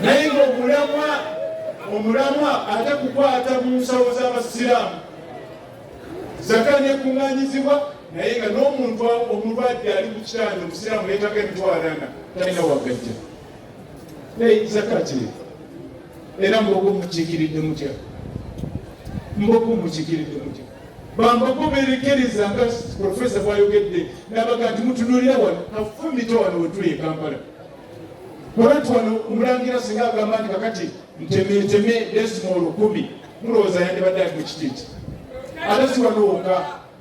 naye omulamwa ate kukwata mu nsawo z'Abasiraamu zaka nekuŋŋaanyizibwa naye nga n'omuntu omulwadde ali ku kitanda Omusiraamu yeetaaga emitwalo 4 talina wagajja naye zaka kiri era Mbogo mukiikiridde mutya Bambogo beerekereza nga Profesa bw'ayogedde n'abaga nti mutunuulira wano kafumito wano we tuli e Kampala olwatu wano omulangira singa agamba nti kakati ntemeeteme desimolo 10 mulowooza yandibadde ali mu kitiiti ate si wano wokka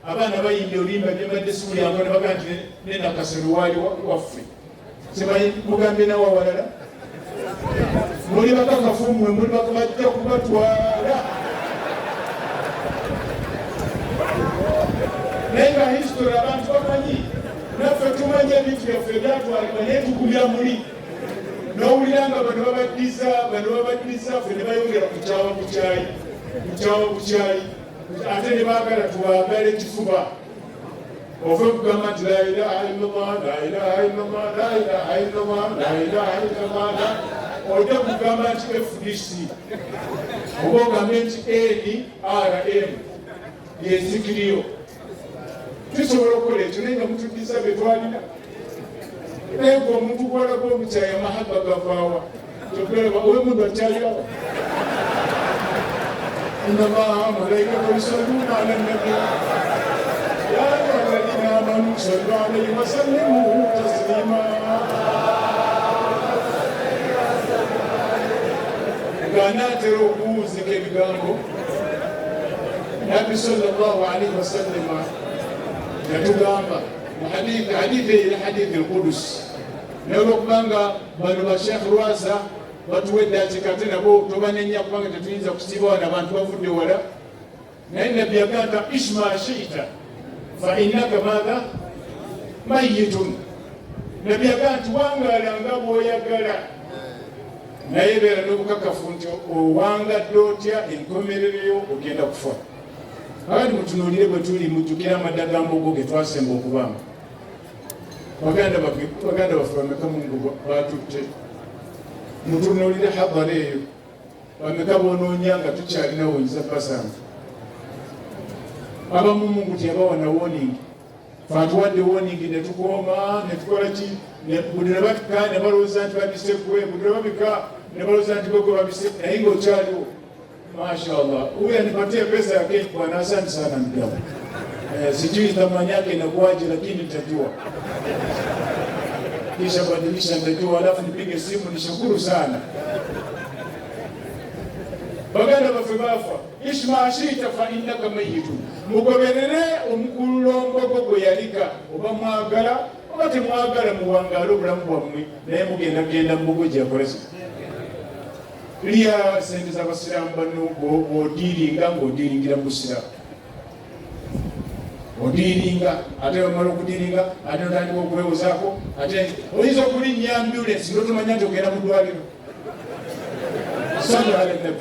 abaana bayimbye olimba byembadde sikulyango ne baga nti nenakasero waali waffe simanyi mugambye nawe awalala muli bakakafu mmwe muli bajja kubatwala naye nga history abantu bamanyi naffe tumanyi ebintu byaffe byatwalibwa naye tugumya muli n'owulira nga bano babaddiza ffe ne bayongera kukyawa bukyayi ate ne baagala tubaagala ekifuba ove kugamba nti la ilaha illallah la ilaha illallah la ilaha illallah la ilaha illallah ojja kugamba nti FDC oba ogambe nti NRM yezikiriyo tusobola okukola ekyo naye nga mutuddiza bye twalina naye gwe omuntu gwolako omukyaya mahaba gavaawa tokulaba owe mundu akyaliwo inna allaha malaikatahu yusalluna ala nabi ya ayyuha alladhina amanu sallu alayhi wa sallimu taslima ng'anaatera okuwuzika ebigambo nabbi sallallahu alayhi wa sallama yatugamba hadithi ila hadithi al-Qudus n'olwokubanga bano ba Sheikh Lwaza batuwedde akikate nabo tobanenya kubanga tetuyinza kusiiba wano abantu bavudde wala naye nabbi yagamba ishma shi'ta fa innaka maadha mayitun nabbi yagamba nti wangalanga bw'oyagala naye beera n'obukakafu nti owangadde otya enkomerereyo ogenda kufa abandi mutunuulire bwe tuli mujjukira Amadda ga Mbogo ge twasemba okubanga baganda baffe bameka mungu batutte mutunuulire hadhara eyo bameka bonoonya nga tukyalinawo nyiza basanga abamu mungu teyabawa na warning fe atuwadde warning ne tukooma ne tukola ki buli ne babika ne balowooza nti babise gwe buli ne babika ne balowooza nti gwe babise naye ng'okyaliwo mashallah huyu anipatia pesa ya keki bwana, asante sana mjomba. Sijui thamani yake inakuwaje, lakini nitajua kisha badilisha, nitajua alafu nipige simu nishukuru sana. Baganda bafa ishma ashita fa innaka mayitun mugoberere omukulu Mbogo gwe yalika oba mwagala oba temwagala muwangala obulamu bwammwe naye mugenda genda Mbogo gyakolesa liya sente z'Abasiraamu bano odiringa ng'odiringira mu Busiraamu odiringa ate bamala okudiringa ate otandika okwewozaako ate oyinza okulinnya ambulance ng'otomanya nti ogenda mu ddwaliro sallu ala nabi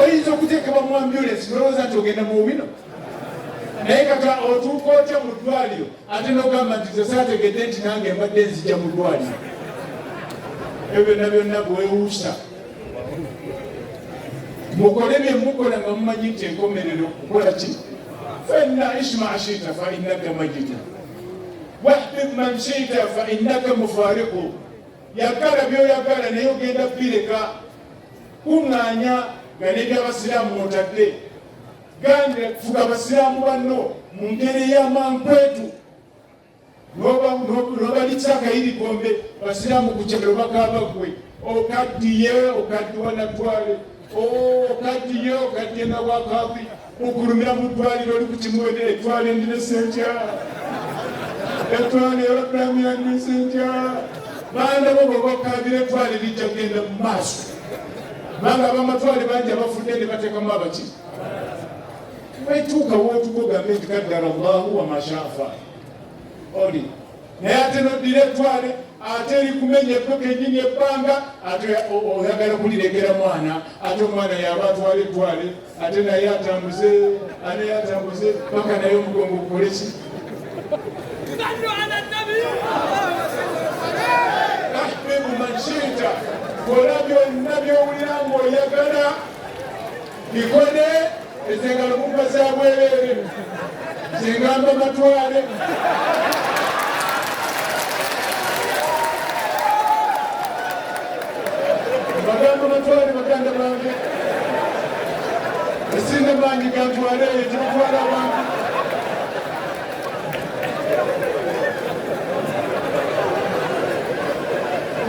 oyinza okuteekebwa mu ambulance nolowooza nti ogenda mu bubino naye kata otuuka otya mu ddwaliro ate n'ogamba nti ze saategedde nti nange mbadde nzija mu ddwaliro ebyo byonna byonna bwewuusa mukole bye mukola nga mumanyi nti enkomerero okukola ki fenna ishma ashita fa innaka mayitu wahbib man shita fa innaka mufariqu yagala byoyagala naye ogenda bireka kuŋŋaanya nga n'ebyabasiraamu otadde gande fuga abasiraamu banno mu ngeri ey'amankwetu n'obalitsa akayirikombe basiraamu ku kyalo bakaaba gwe okaddiye okaddiwa naddwale okaddiye okaddiye nabwakabi okulumira mu ddwaliro oli ku kimuwedde etwale ndinesentya etwale ebulamu yandinesentya banda bo bwebakabira etwale lijja kugenda mu maaso banga abamatwale bangi abafudde ne bateekamu abaki wetuuka wootukogambe nti kaddara Allahu wa mashafa oli naye ate noddira etwale ate erikumenya ebboka ennyini ebbanga ate oyagala kulirekera mwana ate omwana yaba atwala etwale ate naye atambuze paka naye omugongo gukoleki ahbibu man shita kola byonna by'owulira ng'oyagala bikole, ezengalo kumpa za bwereere zengamba matwale. Bagamba matwale baganda bange, esinga bangi gantwale eyo tebatwala abantu.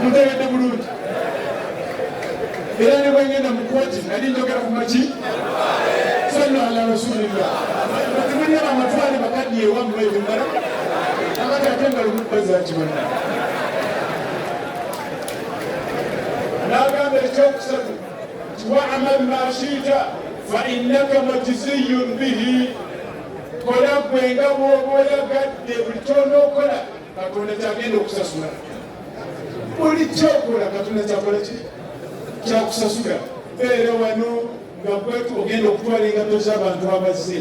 Mutegedde bulungi. Era ne bwengenda mu kooti nali njogera ku maki sallu ala rasulillah. Batimanya amatwale bakaddi ewamu ebimala akati ate nga lumubbaza kibona. N'agamba ekyokusatu nti wa'amal ma shi'ta fa innaka majziyun bihi. Kola gwe nga bw'oba oyagadde, buli ky'onookola Katonda kyagenda okusasula. Buli kyokola Katonda kyakola ki? Kyakusasula. Beera wano nga ogenda okutwala engato z'abantu abazze,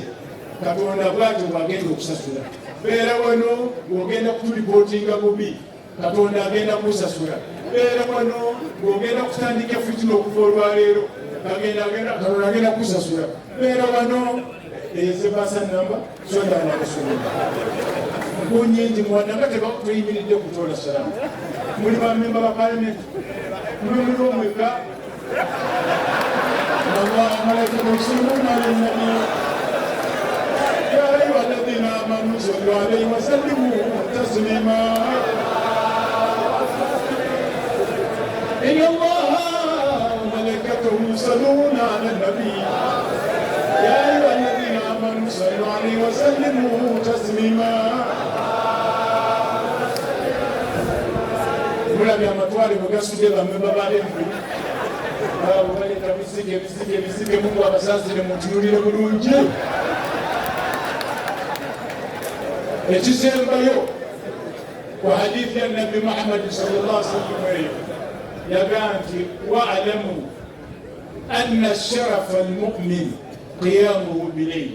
Katonda bw'atyo bw'agenda okusasula. Beera wano ng'ogenda kutulipootinga bubi, Katonda agenda kusasula. Beera wano ng'ogenda kutandika fitina okuva olwaleero, Katonda agenda kusasula. Beera wano ezebasa namba sondana kusula. Kunyingi mwana nga tuyimiridde kutoola salaamu. Muli bamemba ba palamenti, muli omweka Allah malaikatu yusalluna ala nabi ya ayyuha alladhina amanu sallu alayhi wa sallimu taslima. Inna Allaha wa malaikatahu yusalluna ala nabi ya ayyuha alladhina amanu sallu alayhi wa sallimu taslima. Mulabye amatwale bwe gasudde bamemba b'ab'embu abo baleeta bisige Mungu abasaasire mutunulire bulungi. Ekisembayo ku hadithi ya Nabi Muhammad sallallahu alaihi wasallam eyo yagamba nti wa'lamu anna sharafa al-mu'min qiyamuhu bil-layl.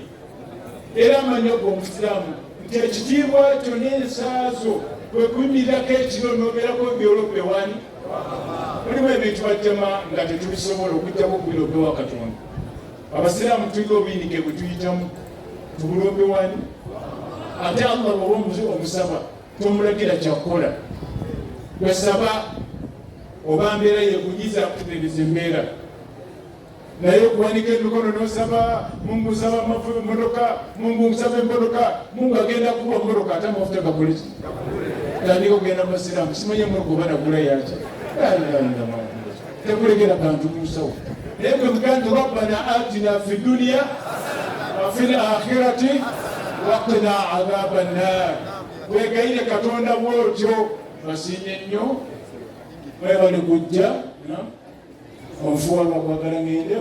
Era manya gwe Omusiraamu nti ekitiibwa kyo n'ensaazo kwe kuyimirako ekiro n'obeerako ebyolobbe wani. Mulimu ebintu bajjama nga tetubisobola okujjako kubirobbe wa Katonda. Abasiraamu tulina obuyinike bwe tuyitamu tubulombe wani. Ate Allah bw'oba omusaba tomulagira kyakukola. Gwesaba oba mbeera yeekunyiza akutereeza embeera. Naye okuwanika emikono n'osaba Mungu nsaba emmotoka, Mungu nsaba emmotoka, Mungu agenda kuba emmotoka ate amafuta gakole ki? Tandika okugenda mu Basiraamu simanye emmotoka oba nagula yaki. Tekulegera kantu kunsawo. Naye gwe muganda Rabbana atina fi dunya wa fil akhirati wa qina adhaban nar. Wegayire Katonda bw'otyo basiimye nnyo. Mwebale kujja omufuwa lwakwagala ngende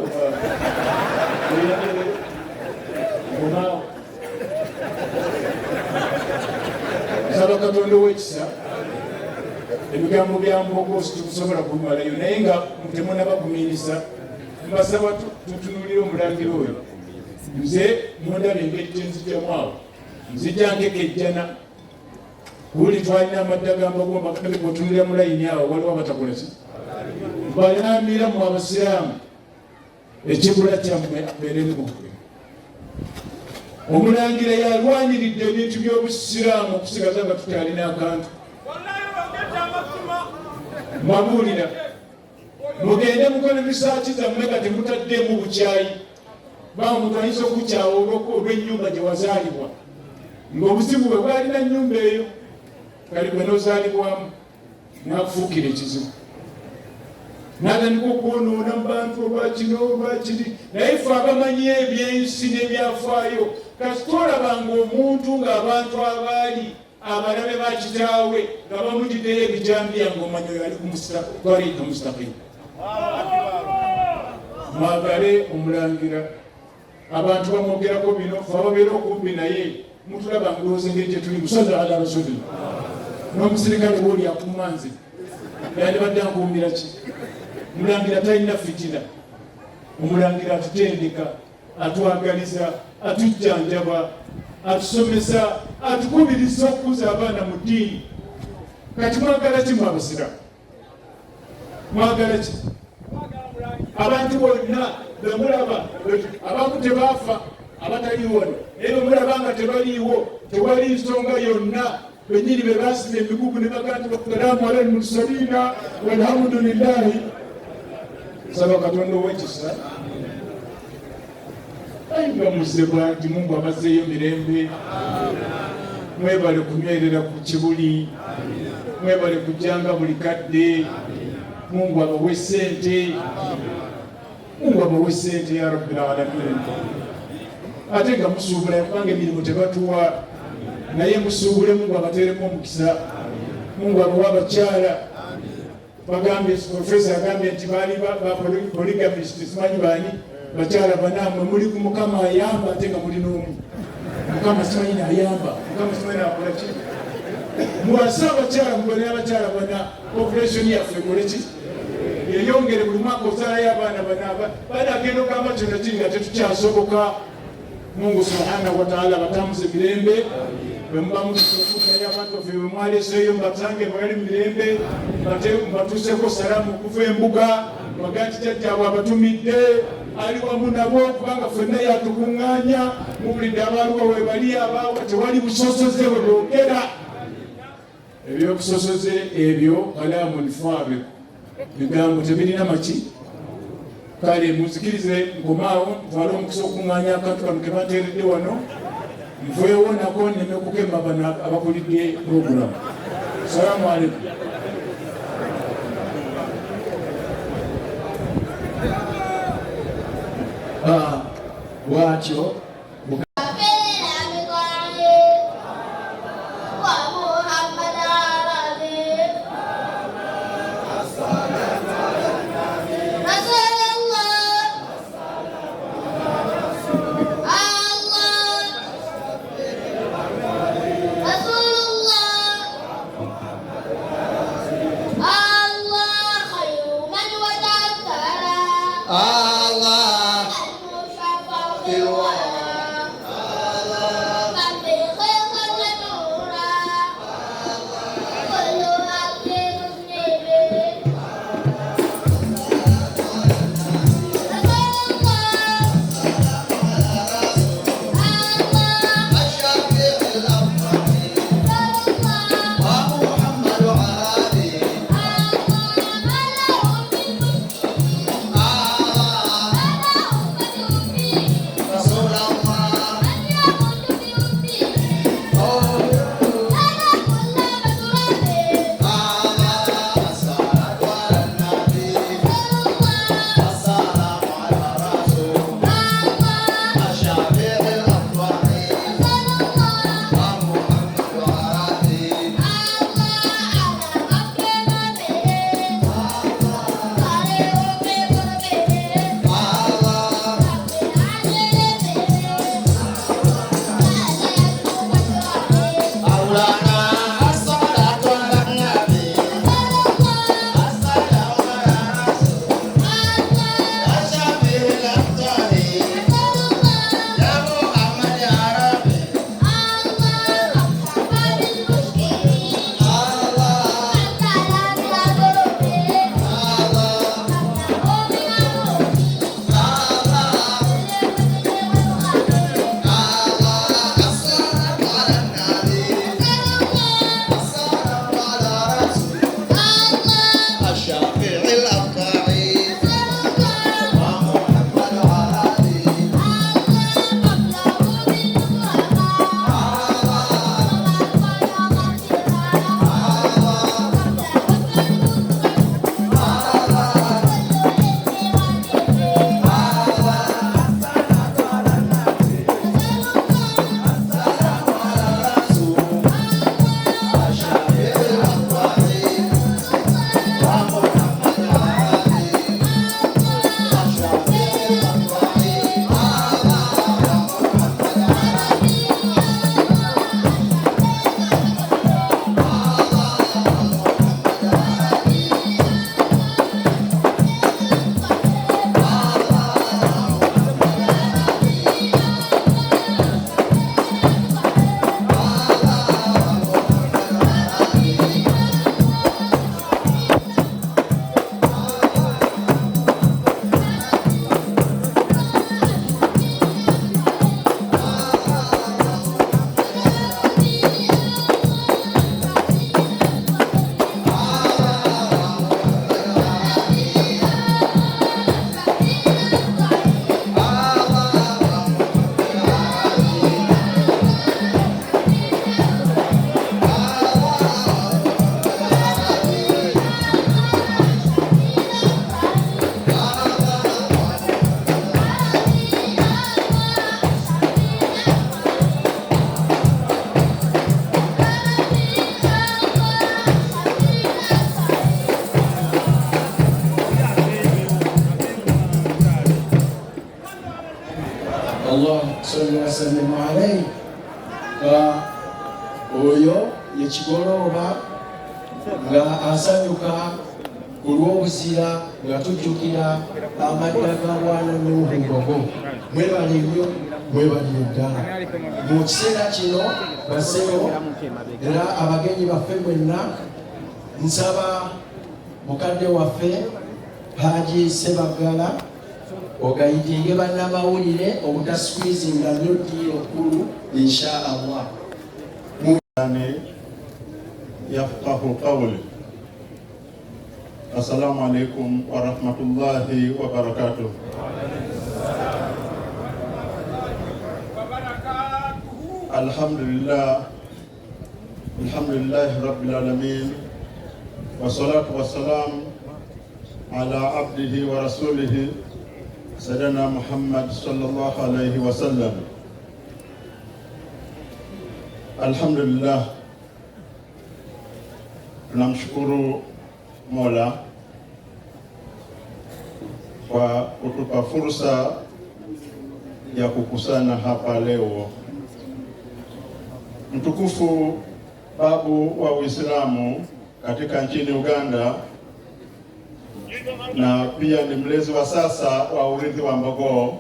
omaawo nsaba Katonda ow'ekisa. Ebigambo bya Mbogo situkusobola kubimalayo naye nga temunaba kumiinisa. Mbasaba tutunulire omulangira oyo. Nze mundaba engeri gyenzijjamu awo nzijja nkekejjana. Buli twalina Amadda ga Mbogo otunulira mu layini awo waliwo abatakola ki? Bayambira mu Abasiraamu ekibula kyammwe abeeremu. Omulangira yalwaniridde ebintu by'Obusiraamu okusigaza nga tukyalina akantu. Mwabuulira mugende mukole risaaki zammwe nga temutaddemu bukyayi. Bawo omuntu ayinza okukyawa olw'ennyumba gye wazaalibwa ng'obuzibu bwe bwalina nnyumba eyo kali gwe n'ozaalibwamu n'akufuukira ekizibu. N'atandika okwonoona mu bantu olwakino olwakiri. Naye ffe abamanyi ebyensi n'ebyafaayo kasita olabanga omuntu ng'abantu abaali abalabe ba kitaawe nga bamugiddeyo ebijambiya ng'omanya oyo ali ku tariika mustaqim. Mwagale omulangira. Abantu bamwogerako bino ffe ababeera okumpi naye mutulaba ngulooza engeri gye tuli musalla ala rasulillah. N'omusirikale wooli akuuma nze yandibadde ankuumira ki? Omulangira talina fitina. Omulangira atutendeka, atwagaliza, atujjanjaba, atusomesa, atukubiriza okukuza abaana mu ddiini. Kati mwagala ki mu Abasiraamu? mwagala ki abantu bonna bemulaba abamu tebaafa abataliiwo naye bemulaba nga tebaliiwo tewali nsonga yonna benyini be baasima emigugu ne bagaa nti wasalaamu ala almursaliina walhamdulillahi. Saba Katonda ow'ekisa nga muzze bwanti Mungu amazzeeyo mirembe. Mwebale kunywerera ku kibuli, mwebale kujjanga buli kadde. Mungu abawe ssente, Mungu abawe ssente ya rabbil alamin. Ate nga musuubula kubanga emirimu tebatuwa, naye musuubule Mungu abateeremu omukisa. Mungu abawe abakyala. Bagambye profesa agambye nti baali ba polygamist, simanyi baani bakyala banaamwe muli ku Mukama ayamba ate nga muli n'omu. Mukama simanyi n'ayamba, Mukama simanyi n'akola ki. Muwase abakyala mubone abakyala bana, population yaffe ekole ki yeyongere buli mwaka ozaalayo abaana bana agenda okugamba kyonna kiri nga tetukyasoboka. Mungu subhanahu wa ta'ala batambuze mirembe. Bwe muba mukikunaye abantu baffe bwe mwaleeseeyo mbasange bagali mirembe, mbatuuseko salaamu okuva embuga, baga nti jjajjaabwe abatumidde ali wamu nabo kubanga ffenna yatukuŋŋaanya. Mubulidde abaaluwa we bali abaawa tewali busosoze bwe boogera. Ebyobusosoze ebyo kalaamun faariq, bigambo tebirina maki. Kale muzikirize nkomaawo ntwale omukisa okuŋŋaanya akantu kano ke bateeredde wano, nveewo nako nneme kukema bano abakulidde puroguramu. Salaamu aleikum. Bwatyo Allah Allah sallallahu alaihi wasallam alayhi oyo yekigolooba nga asanyuka olw'obuzira nga tujjukira amadda ga Bwana Nuhu Mbogo. Mwebale nnyo, mwebale ddala mu kiseera kino baseewo era abagenyi baffe mwenna. Nsaba mukadde waffe Haji Sebagala ogayitinge bannamawulire obutasukwizinga nnyo ddiiro kkulu insha Allah. Yafqahu qawli. Assalamu alaikum wa rahmatullahi wa barakatuh. Alhamdulillah rabbil alamin, wassalatu wassalam ala abdihi wa rasulihi sayyidina Muhammad sallallahu alaihi wasallam. Alhamdulillah, tunamshukuru Mola kwa kutupa fursa ya kukusana hapa leo. Mtukufu babu wa Uislamu katika nchini Uganda na pia ni mlezi wa sasa wa urithi wa Mbogo,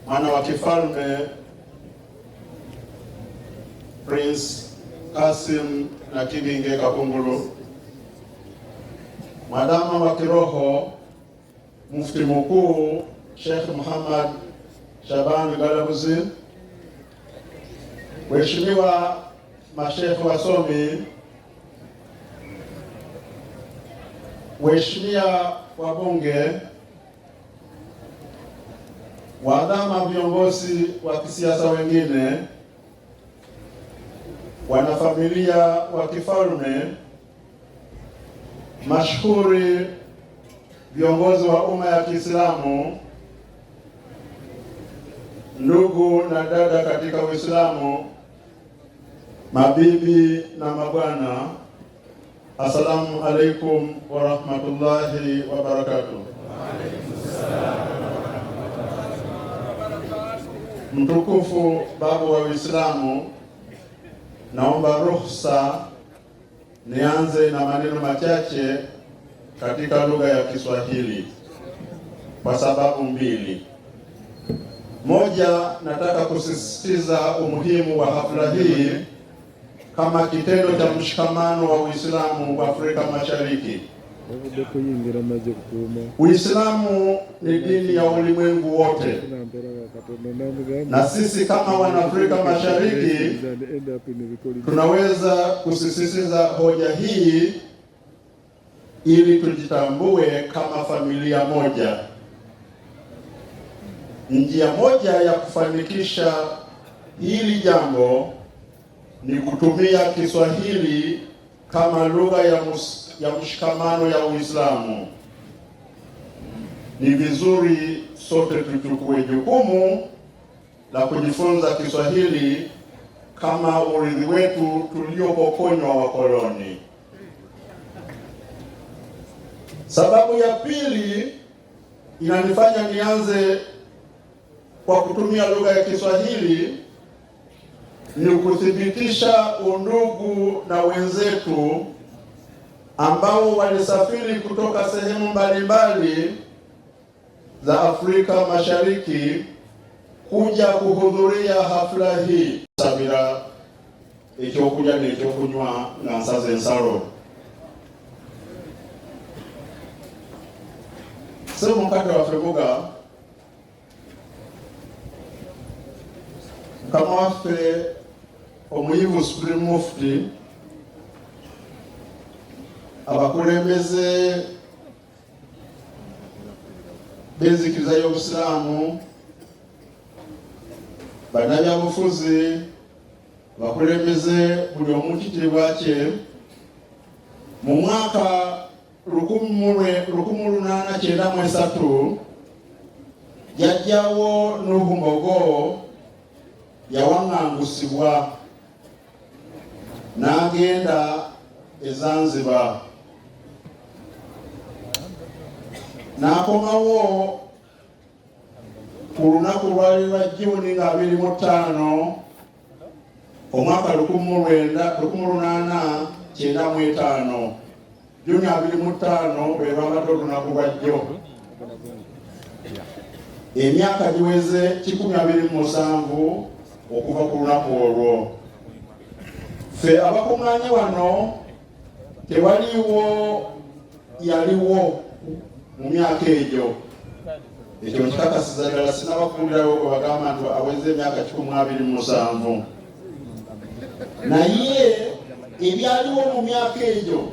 mwana wa kifalme Prince Kasim na Kibinge Kakungulu, mwadama wa kiroho mufti mkuu Sheikh Muhammad Shaban Galabuzi, waheshimiwa mashekhe wasomi, waheshimiwa wabunge, wadama viongozi wa kisiasa wengine, wanafamilia wa kifalme, mashuhuri, viongozi wa umma ya Kiislamu, ndugu na dada katika Uislamu, mabibi na mabwana, assalamu alaikum wa rahmatullahi wa barakatuh. Mtukufu babu wa Uislamu, naomba ruhusa nianze na maneno machache katika lugha ya Kiswahili kwa sababu mbili. Moja, nataka kusisitiza umuhimu wa hafla hii kama kitendo cha mshikamano wa Uislamu wa Afrika Mashariki. Uislamu ni dini ya ulimwengu wote, na sisi kama Wanaafrika Mashariki tunaweza kusisitiza hoja hii ili tujitambue kama familia moja. Njia moja ya kufanikisha hili jambo ni kutumia Kiswahili kama lugha ya mshikamano ya Uislamu. Ni vizuri sote tuchukue jukumu la kujifunza Kiswahili kama urithi wetu tuliopokonywa wakoloni. Sababu ya pili inanifanya nianze kwa kutumia lugha ya Kiswahili ni kuthibitisha undugu na wenzetu ambao walisafiri kutoka sehemu mbalimbali za Afrika Mashariki kuja kuhudhuria hafla hii. Sabira ekyokulya n'ekyokunywa nga nsaze ensalo. Sebo mukadde waffe Muga, mukama waffe omuyivu Supreme Mufti, abakulembeze b'enzikiriza y'Obusiraamu, bannabyabufuzi, abakulembeze buli omu kitiibwa kye, mu mwaka 1893 jjajjawo Nuhu Mbogo yawaŋŋangusibwa n'agenda e Zanzibar. N'akomawo ku lunaku lwali lwa Juni nga 25 omwaka 1895 Juni 25 bwe lwabadde olunaku lwa jjo. Emyaka giweze 127 okuva ku lunaku olwo. Ffe abakuŋŋaanye wano tewaliwo yaliwo mu myaka egyo. Ekyo nkikakasiza ddala, sinnabakuulirawo bwe bagamba nti aweze emyaka 127. Naye ebyaliwo mu myaka egyo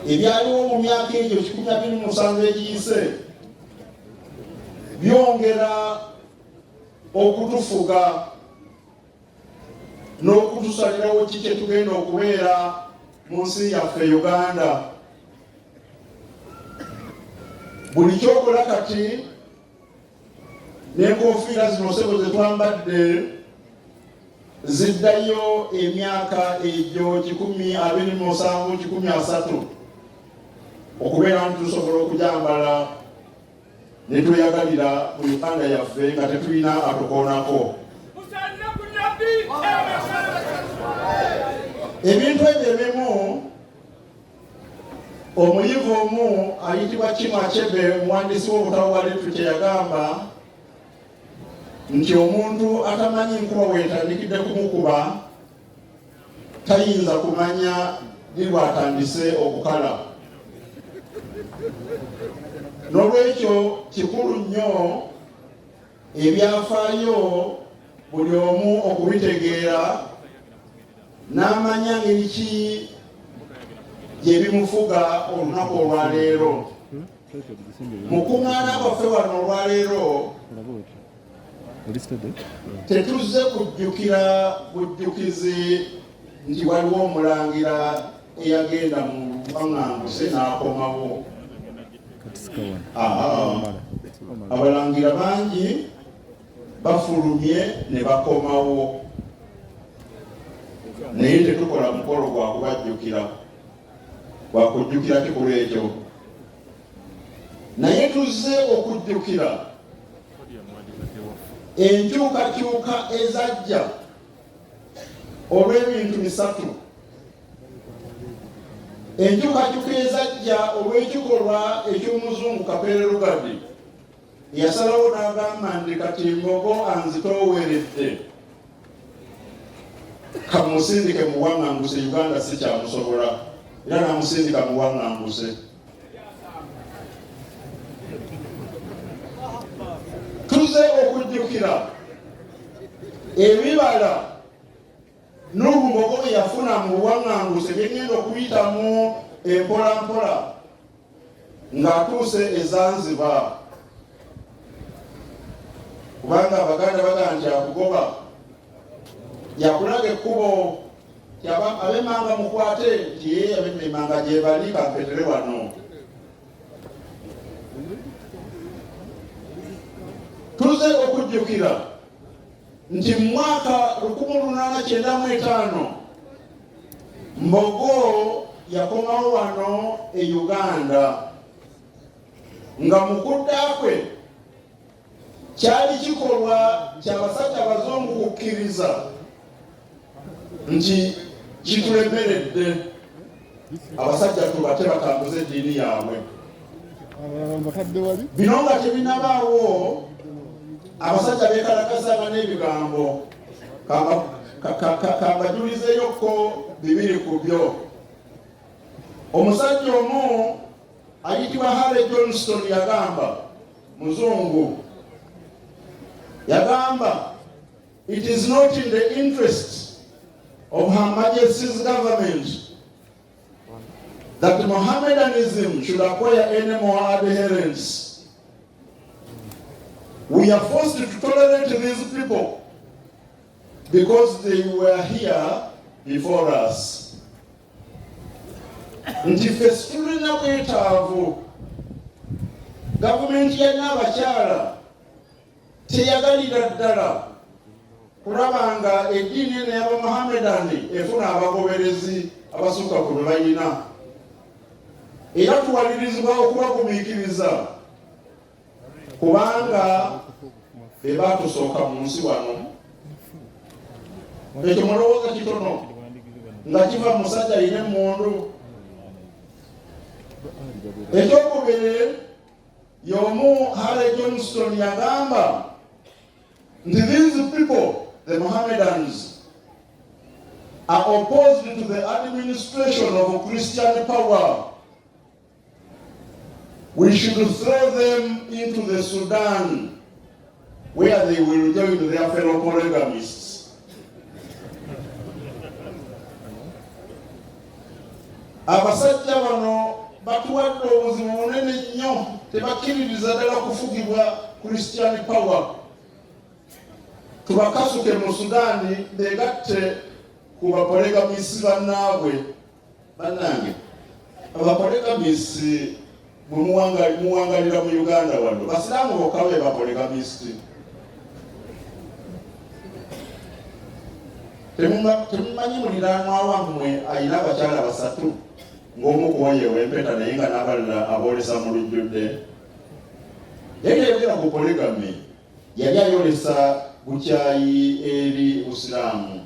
127 egiyise byongera okutufuga n'okutusalirawo ki kye tugenda okubeera mu nsi yaffe Uganda. Buli kyokola kati n'enkofiira zino sebo ze twambadde ziddayo emyaka egyo 2027 okubeera nti tusobola okujambala ne tweyagalira mu Uganda yaffe nga tetulina atukoonako. Ebintu ebyo ebimu omuyivu omu ayitibwa Kimwa Chebe, omuwandiisi w'obutabo bwa literature, yagamba nti omuntu atamanyi nkuba bw'etandikidde kumukuba tayinza kumanya ddi lwatandise okukala. N'olwekyo kikulu nnyo ebyafaayo buli omu okubitegeera n'amanya ngeri ki gye bimufuga olunaku olwaleero. Mu kuŋŋaana kwaffe wano olwaleero tetuzze kujjukira bujjukizi nti waliwo omulangira eyagenda mu buwaŋŋanguse n'akomawo. Abalangira bangi bafulumye ne bakomawo, naye tetukola mukolo gwa kubajjukira, gwa kujjukira kikulu ekyo. Naye tuzze okujjukira enkyukakyuka ezajja olw'ebintu bisatu. Enkyukakyuka ezajja olw'ekikolwa eky'omuzungu Kapere Lugadi yasalawo n'agamba nti kati Mbogo anzitooweredde, kamusindike mu buwaŋŋanguse, Uganda si kyamusobola, era n'amusindika mu buwaŋŋanguse. Tuze okujjukira ebibala Nuhu Mbogo bye yafuna mu buwaŋŋanguse byegenda okuyitamu empolampola ng'atuuse e Zanzibar. Kubanga Abaganda bagamba nti akugoba yakulaga ekkubo, ab'emmanga mukwate nti ye ab'emmanga gye bali kampetere wano. Tuze okujjukira nti mu mwaka 1895 Mbogo yakomawo wano e Uganda, nga mu kudda kwe kyali kikolwa ky'abasajja abazungu kukkiriza nti kitulemeredde abasajja tubate batambuze eddiini yaabwe. Bino nga tebinabaawo, abasajja beekalakasanga n'ebigambo, kambajulizeeyoko bibiri ku byo. Omusajja omu ayitibwa Harry Johnston yagamba, muzungu, yagamba, it is not in the interest of Her Majesty's government that Mohammedanism should acquire any more adherents. We are forced to tolerate these people because they were here before us. Nti ffe tulina bwetaavu, gavumenti ya Nnabakyala teyagalira ddala kulaba nga eddiini eno y'Abamohammedani efuna abagoberezi abasukka ku be bayina, era tuwalirizibwa okubagumiikiriza kubanga be batusooka mu nsi wano. Ekyo mulowooza kitono nga kiva musajja alina emmundu. Ekyokubiri y'omu Harry Johnston yagamba nti these people, the Mohammedans, are opposed to the administration of Christian power. We should throw them into the Sudan where they will join their fellow polygamists. Abasajja bano batuwadde obuzibu bunene nnyo, tebakkiririza ddala kufugibwa Christian power. Tubakasuke mu Sudaani beegatte ku bapolegamisi bannaabwe. Bannange, abapolegamisi bwe muwangalira mu Uganda wano, Basiraamu bokka be bapolegamisi. Temumanyi muliraanwa wammwe ayina abakyala basatu ng'omu kuwayeewa empeta naye nga n'abalala aboolesa mu lujjudde? Yali yayogera ku poligami, yali ayolesa bukyayi eri Busiraamu.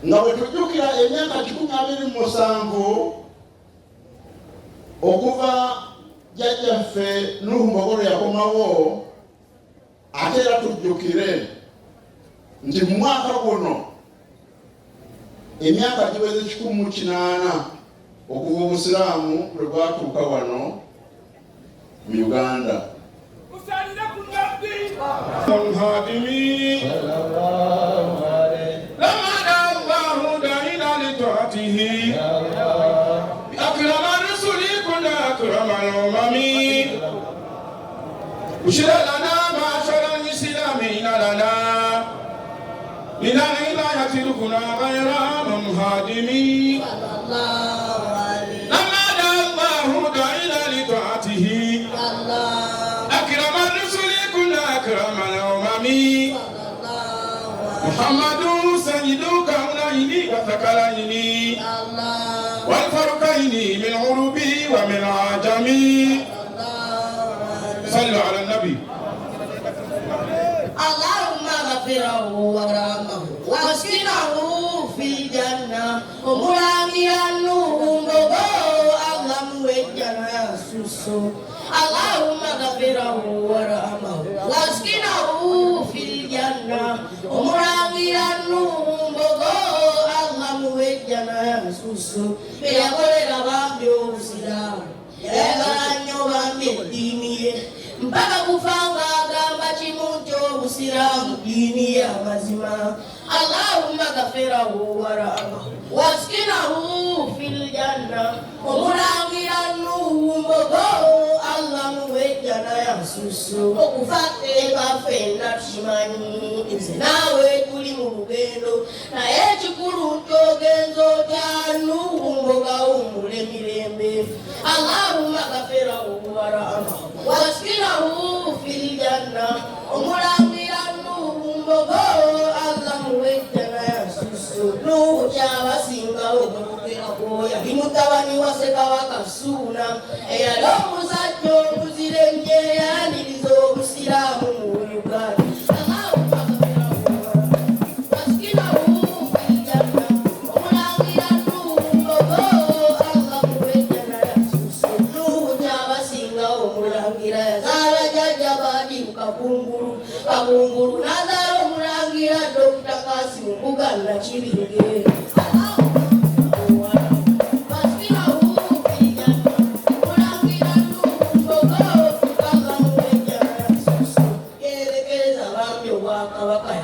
Nga bwe tujjukira emyaka 27 okuva jjajjaffe Nuhu Mbogo yakomawo, ate era tujjukire nti mu mwaka guno emyaka giweze 108 okuva Obusiraamu lwe bwatuuka wano mu Uganda. يتركنا غير منهدمين لما دعا الله دعينا لطاعته أكرم الرسل كنا أكرم الأمم محمد سيد كونين وثقلين والفرقين من عربي ومن عجمي. صلوا على النبي. اللهم اغفره وارحمه واسكنه في الجنة ومرامي النوم اللهم وجنا سوسو. اللهم اغفره وارحمه واسكنه في الجنة ومرامي النوم اللهم وجنا سوسو. بيقول بامبي وسلام يغانيو بامبي ديني mpaka kufanga agamba kimuntu Obusiraamu dini ya mazima. Allahumma ghafirahu warahmahu waskinahu fil janna omulangira Nuhu Mbogo Allah muwejjana yasusu okufate bafenda tukimanyi nze nawe tuli mu lugendo naye ekikulu ntogenzo kya Nuhu Mbogo umule mirembe. Allahumma ghafirahu warahmahu waskinahu fil janna omulangira Nuhu Mbogo Allah muwejjana yasusu. Nuhu Kyabasinga Mbogo yali mutabani wa Ssekabaka Ssuuna eyali omusajja omuzira ennyo eyaniriza Obusiraamu mu Uganda. Kabungulu nazaro omulangira Dr. Kasim Buganda Kibinge.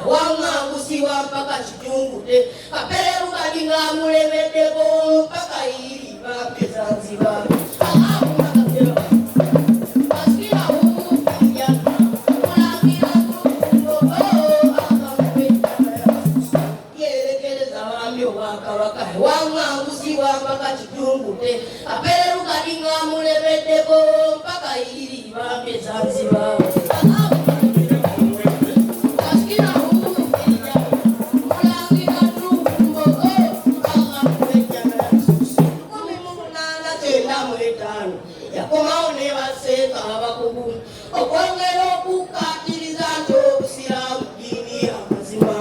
Wangagusiwa mpaka Kijungude kapere ukalinga mulemeddeko mpaka Iriba Zanzibar. Wangagusiwa mpaka Kijungude kapere ukalinga mulemeddeko mpaka Iriba Zanzibar. etaano yakomawo ne baseeka abakugu okwongera okukkatiriza nti obusiraamu ddiini y'amazima.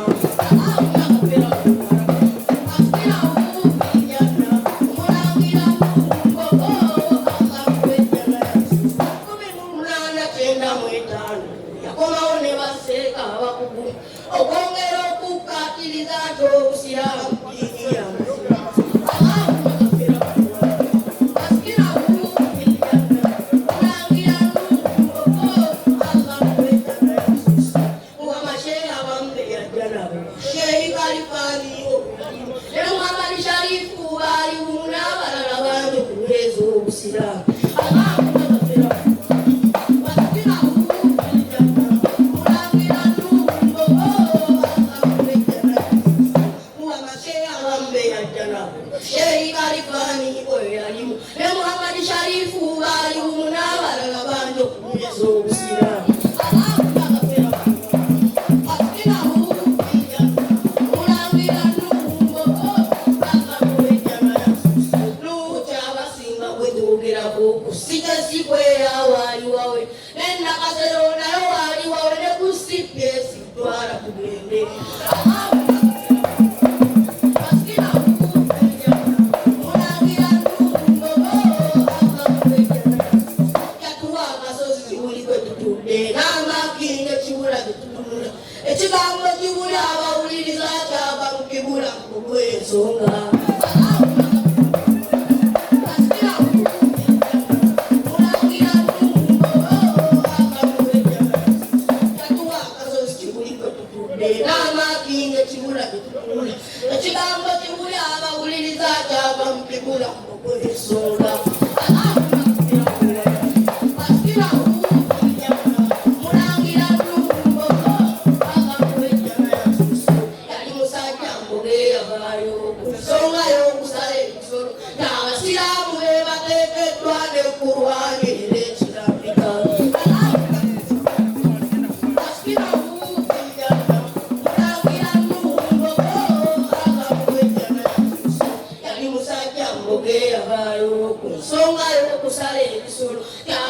yakomawo ne baseeka abakugu okwongera okukkatiriza nti obusiraamu ddiini y'amazima. Sheikh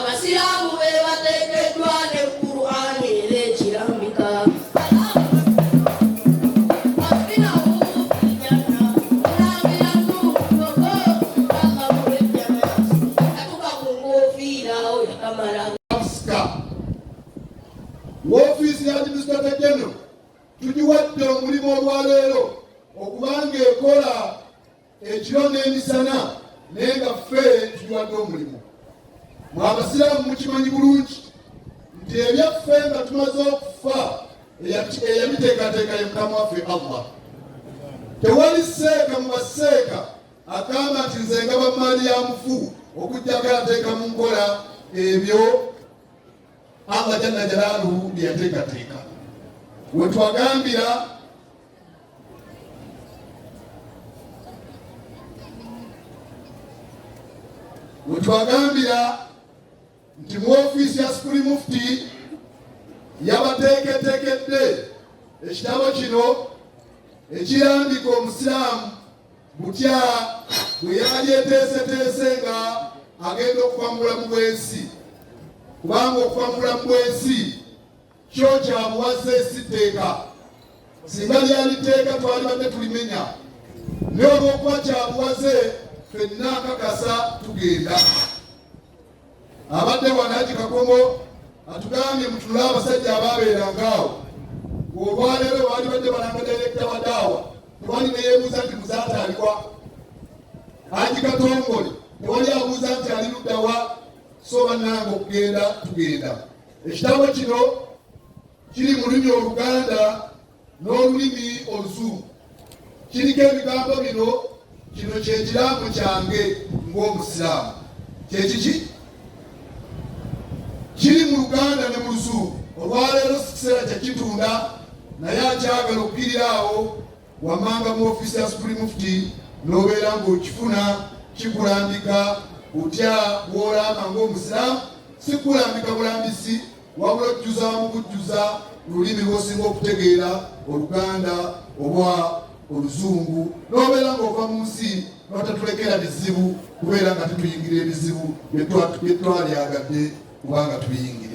Abasiraamu bebateekeddwa ne Qur'ani era ekirambika. Woofiisi ya Administrator General tugiwadde omulimu olwaleero okubanga ekola ekiro n'emisana naye nga ffe tugiwadde omulimu. Mwe Abasiraamu mukimanyi bulungi nti ebyaffe nga tumaze okufa eyabiteekateeka ye Mukama waffe Allah. Tewali seeka mu baseeka agamba nti nze nga bamaali ya mufu okujjako ateeka mu nkola ebyo Allah jalla jalaaluhu bye yateekateeka. Wetwagambira nti mu ofiisi ya Supreme Mufti yabateeketeekedde ekitabo kino ekirambika omusiraamu butya bwe yali eteeseteese nga agenda okuva mu bulamu bw'ensi. Kubanga okuva mu bulamu bw'ensi kyo kya buwaze si tteeka. Singa lyali tteeka twalibadde tulimenya, naye olw'okuba kya buwaze ffenna akakasa tugenda. Abadde Wanaki Kakomo atugambye mutunule abasajja abaabeeranga awo. Olwaleero baali badde balanga direkita wa daawa, tewali neyeebuuza nti muzaataalibwa. Haji Katongole tewali abuuza nti ali ludda wa, so bannange okugenda tugenda. Ekitabo kino kiri mu lulimi Oluganda n'olulimi Oluzungu. Kiriko ebigambo bino, kino kyekiraamo kyange ng'Omusiraamu. Kyekiki? Kiri mu Luganda ne mu Luzungu. Olwaleero si kiseera kyekitunda, naye akyagala okukirira awo wammanga mu ofiisi ya Supreme Mufti n'obeera ng'okifuna kikulambika otya bw'olamba ng'Omusiraamu. Si kulambika bulambisi, wabula okujjuza mu kujjuza lulimi lw'osinga okutegeera, Oluganda oba Oluzungu, n'obeera ng'ova mu nsi notatulekera bizibu kubeera nga tutuyingira ebizibu bye twalyagadde kubanga tubiyingira.